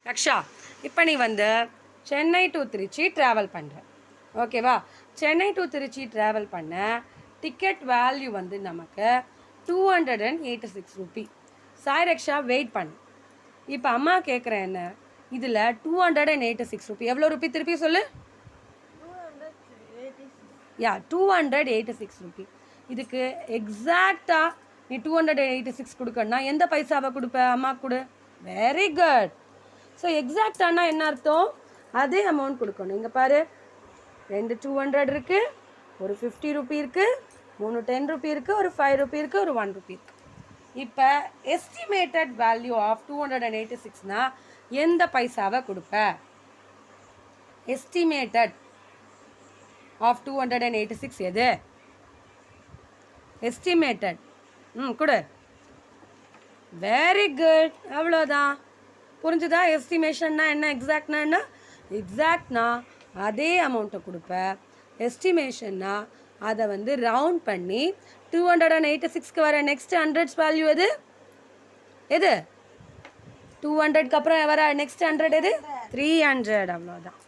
ரக்ஷா, இப்போ நீ வந்து சென்னை டு திருச்சி ட்ராவல் பண்ணுற, ஓகேவா? சென்னை டு திருச்சி ட்ராவல் பண்ண டிக்கெட் வேல்யூ வந்து நமக்கு 286 ரூபி. சாய் ரக்ஷா, வெயிட் பண்ணு. இப்போ அம்மா கேட்குறேன், என்ன இதில் 286 ரூபி எவ்வளோ ரூபி? திருப்பி சொல்லு. 286 ரூபி. இதுக்கு எக்ஸாக்டாக நீ 286 கொடுக்கணும்னா எந்த பைசாவை கொடுப்ப? அம்மா கொடு. Very good. ஸோ எக்ஸாக்டானா என்ன அர்த்தம்? அதே அமௌண்ட் கொடுக்கணும். இங்கே பாரு, 2 200 இருக்குது, ஒரு 50 ரூபி இருக்குது, 3 10 ரூபி இருக்குது, ஒரு 5 ரூபி இருக்குது, ஒரு 1 ரூபி இருக்குது. இப்போ எஸ்டிமேட்டட் வேல்யூ ஆஃப் 286னா எந்த பைசாவை கொடுப்ப? எஸ்டிமேட்டட் ஆஃப் 286 எது? எஸ்டிமேட்டட். கொடு. Very good. அவ்வளோதான். புரிஞ்சுதா? எஸ்டிமேஷன்னா என்ன, எக்ஸாக்ட்னா என்ன? எக்ஸாக்ட்னா அதே அமௌண்ட்டை கொடுப்ப. எஸ்டிமேஷன்னா அதை வந்து ரவுண்ட் பண்ணி 286க்கு வர நெக்ஸ்ட் ஹண்ட்ரட்ஸ் வேல்யூ எது? எது? 200க்கு அப்புறம் வர நெக்ஸ்ட் 100 எது? 300. அவ்வளோதான்.